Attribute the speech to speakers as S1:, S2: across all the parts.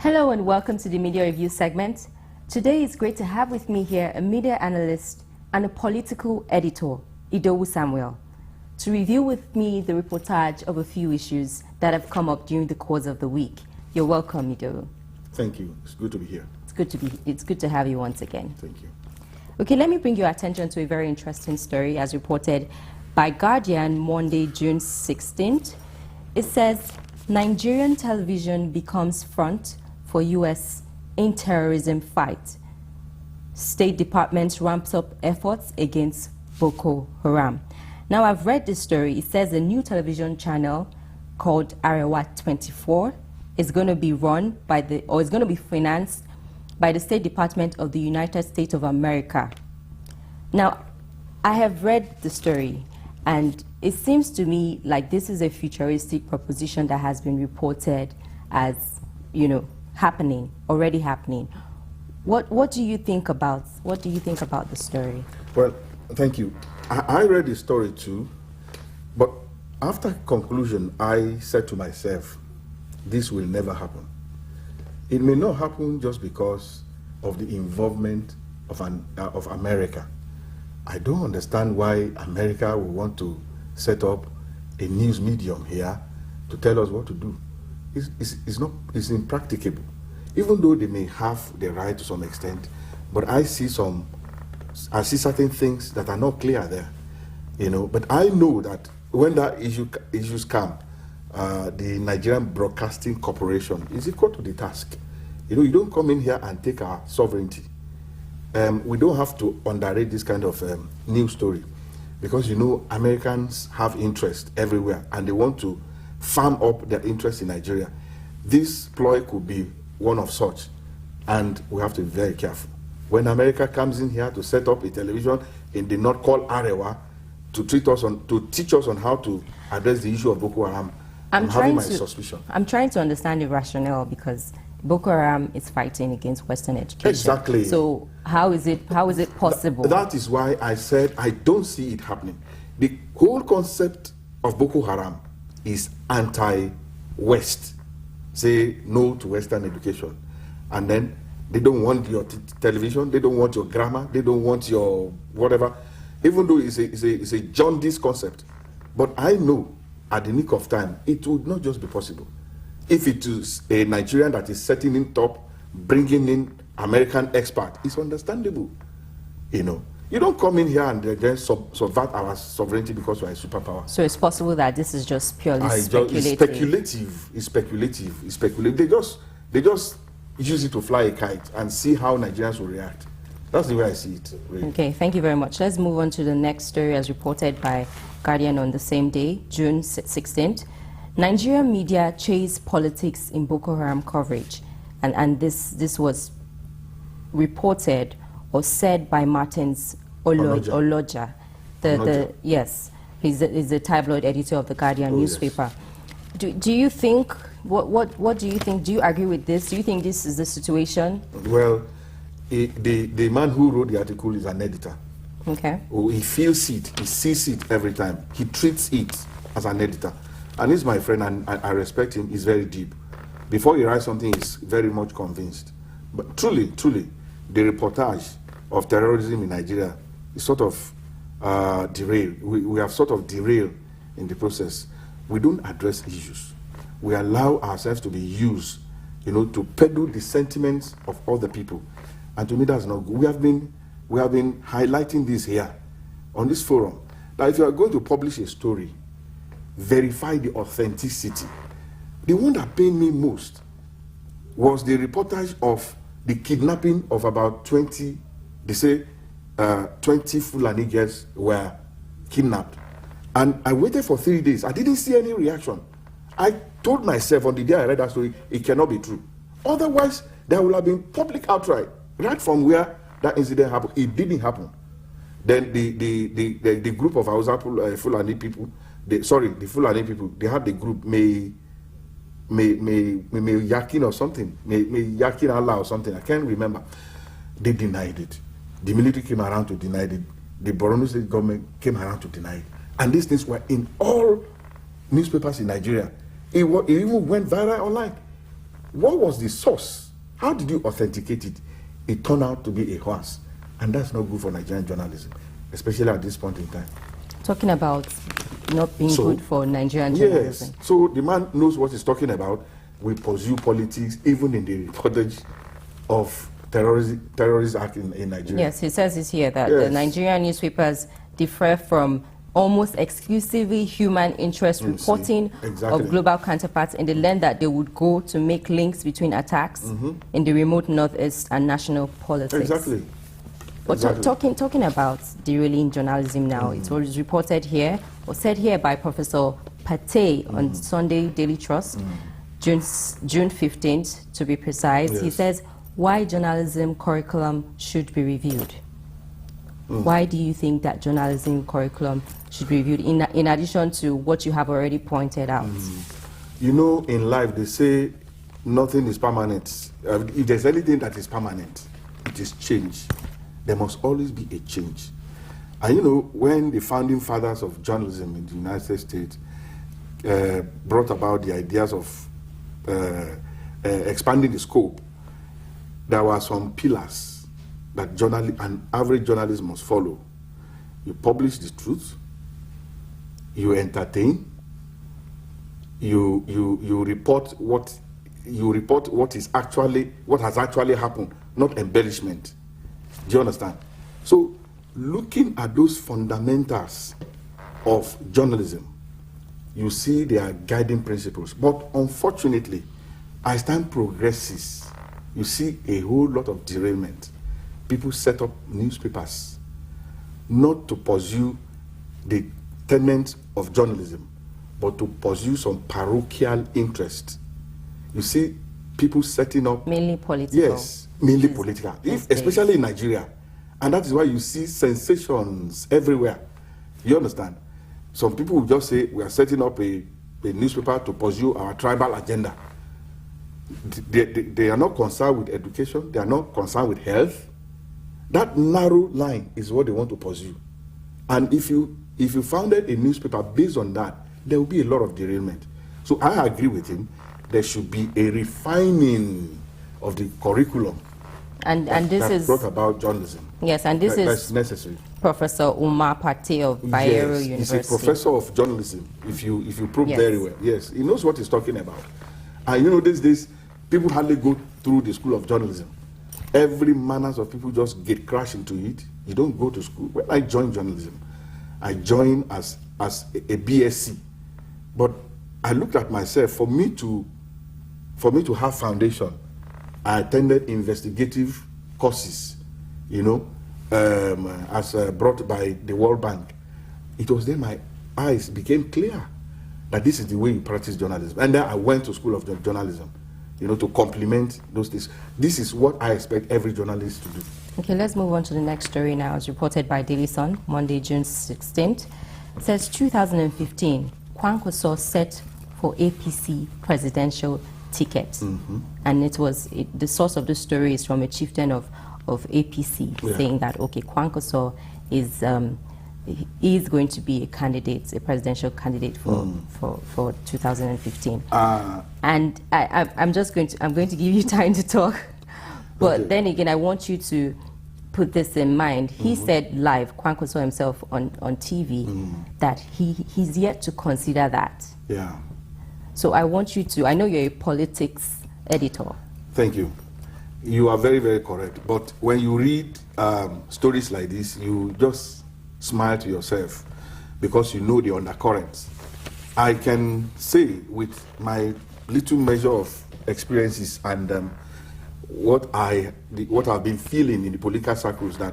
S1: Hello and welcome to the Media Review segment. Today it's great to have with me here a media analyst and a political editor, Idowu Samuel, to review with me the reportage of a few issues that have come up during the course of the week. You're welcome, Idowu.
S2: Thank you. It's good to be here.
S1: It's good to have you once again.
S2: Thank you.
S1: Okay, let me bring your attention to a very interesting story as reported by Guardian Monday, June 16th. It says, Nigerian television becomes front for U.S. in terrorism fight. State Department ramps up efforts against Boko Haram. Now, I've read this story. It says a new television channel called Arewa 24 is going to be run by is going to be financed by the State Department of the United States of America. Now, I have read the story, and it seems to me like this is a futuristic proposition that has been reported as, already happening. What do you think about the story?
S2: Well, thank you. I read the story too, but after conclusion, I said to myself, this will never happen. It may not happen just because of the involvement of America. I don't understand why America will want to set up a news medium here to tell us what to do. It's impracticable. Even though they may have the right to some extent, but I see certain things that are not clear there, But I know that when that issues come, the Nigerian Broadcasting Corporation is equal to the task. You don't come in here and take our sovereignty. We don't have to underrate this kind of news story, because Americans have interest everywhere and they want to farm up their interest in Nigeria. This ploy could be one of such, and we have to be very careful. When America comes in here to set up a television in the North called Arewa to teach us on how to address the issue of Boko Haram, I'm having my suspicion.
S1: I'm trying to understand the rationale, because Boko Haram is fighting against Western education.
S2: Exactly.
S1: So how is it possible?
S2: That is why I said I don't see it happening. The whole concept of Boko Haram is anti-West. Say no to Western education. And then they don't want your television, they don't want your grammar, they don't want your whatever. Even though it's a jaundice concept. But I know at the nick of time, it would not just be possible. If it is a Nigerian that is setting in top, bringing in American expert, it's understandable. You don't come in here and then subvert our sovereignty because we are a superpower.
S1: So it's possible that this is just purely
S2: speculative. It's speculative. They just use it to fly a kite and see how Nigerians will react. That's the way I see it. Really.
S1: Okay, thank you very much. Let's move on to the next story as reported by Guardian on the same day, June 16th. Nigerian media chase politics in Boko Haram coverage. And this was reported or said by Martins Oloja. Yes, he's the tabloid editor of the Guardian newspaper. Yes. Do you think, what do you think? Do you agree with this? Do you think this is the situation?
S2: Well, the man who wrote the article is an editor.
S1: Okay.
S2: He feels it, he sees it every time. He treats it as an editor. And he's my friend, and I respect him. He's very deep. Before he writes something, he's very much convinced. But truly, the reportage of terrorism in Nigeria is sort of derailed. We have sort of derailed in the process. We don't address issues. We allow ourselves to be used, to peddle the sentiments of other people. And to me, that's not good. We have been highlighting this here on this forum. That if you are going to publish a story, verify the authenticity. The one that pained me most was the reportage of the kidnapping of about 20, they say 20 Fulani girls were kidnapped. And I waited for 3 days. I didn't see any reaction. I told myself on the day I read that story, it cannot be true. Otherwise, there would have been public outcry right from where that incident happened. It didn't happen. Then the group of Fulani people, the Fulani people, they had the group May Yakin or something, May Yakin Allah or something, I can't remember. They denied it. The military came around to deny it. The Borno State government came around to deny it. And these things were in all newspapers in Nigeria. It even went viral online. what was the source? How did you authenticate it? It turned out to be a horse. And that's not good for Nigerian journalism, especially at this point in time.
S1: Talking about not being good for Nigerian journalism.
S2: Yes. So the man knows what he's talking about. We pursue politics even in the reportage of terrorist act in Nigeria.
S1: Yes, he says it here that the Nigerian newspapers differ from almost exclusively human interest reporting of global counterparts in the length that they would go to make links between attacks in the remote northeast and national politics.
S2: Exactly.
S1: But talking about derailing journalism now, it was reported here, or said here by Professor Pate on Sunday Daily Trust, June 15th to be precise. Yes. He says, why journalism curriculum should be reviewed. Why do you think that journalism curriculum should be reviewed, in addition to what you have already pointed out?
S2: You know, in life, they say nothing is permanent. If there's anything that is permanent, it is change. There must always be a change. And you know, when the founding fathers of journalism in the United States brought about the ideas of expanding the scope, there were some pillars that an average journalist must follow. You publish the truth, you entertain, you report what has actually happened, not embellishment. Do you understand? So, looking at those fundamentals of journalism, you see their guiding principles. But unfortunately, as time progresses, you see a whole lot of derailment. People set up newspapers not to pursue the tenets of journalism, but to pursue some parochial interest. You see people setting up...
S1: Mainly political.
S2: Yes, mainly political, especially in Nigeria. And that is why you see sensations everywhere. You understand? Some people will just say, we are setting up a newspaper to pursue our tribal agenda. They are not concerned with education. They are not concerned with health. That narrow line is what they want to pursue. And if you founded a newspaper based on that, there will be a lot of derailment. So I agree with him. There should be a refining of the curriculum
S1: this is
S2: brought about journalism.
S1: Yes, and this
S2: that's necessary.
S1: Professor Umar Pate of Bayero University.
S2: He's a professor of journalism, if you probe very well. Yes, he knows what he's talking about. And you know, these days, people hardly go through the school of journalism. Every manners of people just get crashed into it. You don't go to school. When I joined journalism, I joined as a BSc. But I looked at myself, for me to have foundation, I attended investigative courses, you know, as brought by the World Bank. It was then my eyes became clear that this is the way you practice journalism. And then I went to School of Journalism, you know, to complement those things. This is what I expect every journalist to do.
S1: Okay, let's move on to the next story now. As reported by Daily Sun, Monday, June 16th. It says 2015, Kwankwaso set for APC presidential ticket. And the source of the story is from a chieftain of APC saying that, okay, Kwankwaso is going to be a presidential candidate for 2015. And I'm going to give you time to talk, but then again, I want you to put this in mind. He said live, Kwankwaso himself on TV, that he's yet to consider that.
S2: Yeah.
S1: So I want you to, I know you're a politics editor.
S2: Thank you. You are very, very correct. But when you read stories like this, you just smile to yourself because you know the undercurrents. I can say with my little measure of experiences and what I've been feeling in the political circles, that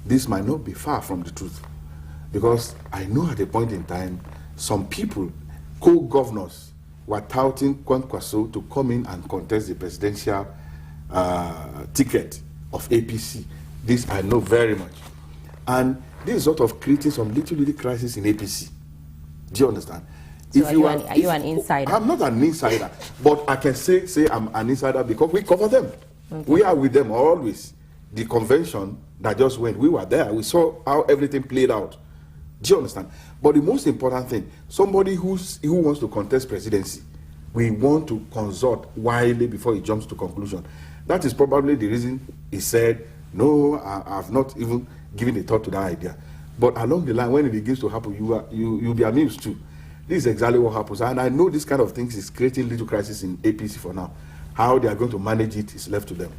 S2: this might not be far from the truth. Because I know at a point in time, some people, co-governors, were touting Kwankwaso to come in and contest the presidential ticket of APC. This I know very much. And this is sort of creating some little crisis in APC. Do you understand?
S1: So are you an insider?
S2: I'm not an insider, but I can say I'm an insider because we cover them. Okay. We are with them always. The convention that just went, we were there. We saw how everything played out. Do you understand? But the most important thing, somebody who wants to contest presidency we want to consult widely before he jumps to conclusion. That is probably the reason he said, no, I've not even given a thought to that idea. But along the line, when it begins to happen, you'll be amused too. This is exactly what happens. And I know this kind of things is creating little crisis in APC for now. How they are going to manage it is left to them.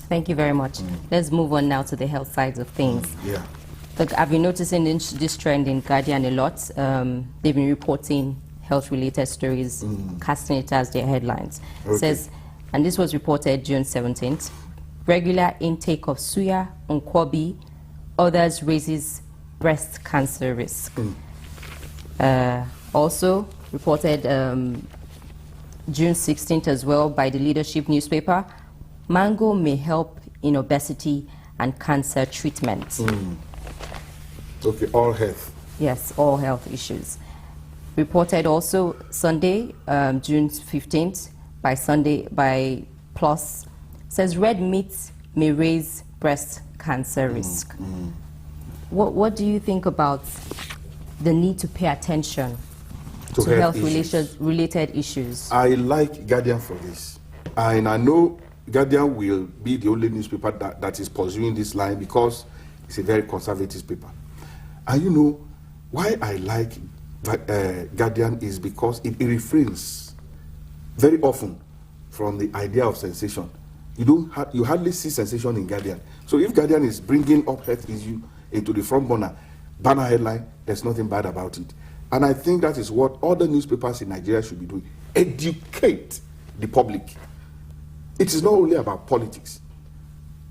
S1: Thank you very much. Let's move on now to the health sides of things.
S2: Yeah.
S1: Look, I've been noticing this trend in Guardian a lot. They've been reporting health-related stories, casting it as their headlines.
S2: Okay.
S1: It says, and this was reported June 17th, regular intake of suya, nkwobi, others raises breast cancer risk. Also reported June 16th as well by the Leadership newspaper, mango may help in obesity and cancer treatment.
S2: Okay, all health.
S1: Yes, all health issues. Reported also Sunday, June 15th, by Plus, says red meat may raise breast cancer risk. What do you think about the need to pay attention to health-related issues?
S2: I like Guardian for this. And I know Guardian will be the only newspaper that is pursuing this line because it's a very conservative paper. And you know, why I like Guardian is because it refrains very often from the idea of sensation. You hardly see sensation in Guardian. So if Guardian is bringing up health issue into the front banner headline, there's nothing bad about it. And I think that is what other newspapers in Nigeria should be doing. Educate the public. It is not only about politics.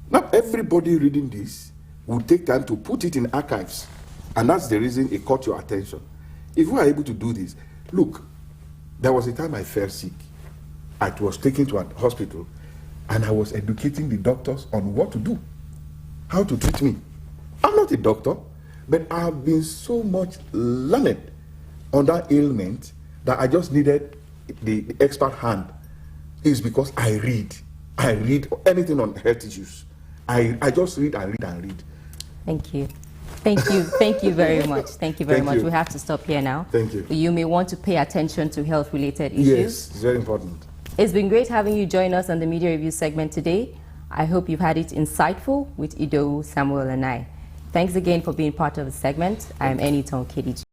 S2: Not everybody reading this will take time to put it in archives. And that's the reason it caught your attention. If we are able to do this, look, there was a time I fell sick. I was taken to a hospital and I was educating the doctors on what to do, how to treat me. I'm not a doctor, but I've been so much learned on that ailment that I just needed the expert hand. Is because I read anything on health issues. I just read and read and read.
S1: Thank you. Thank you very much. Thank you very much. We have to stop here now.
S2: Thank you.
S1: You may want to pay attention to health-related issues.
S2: Yes, it's very important.
S1: It's been great having you join us on the Media Review segment today. I hope you've had it insightful with Idowu, Samuel, and I. Thanks again for being part of the segment. I'm Eniton Kediji.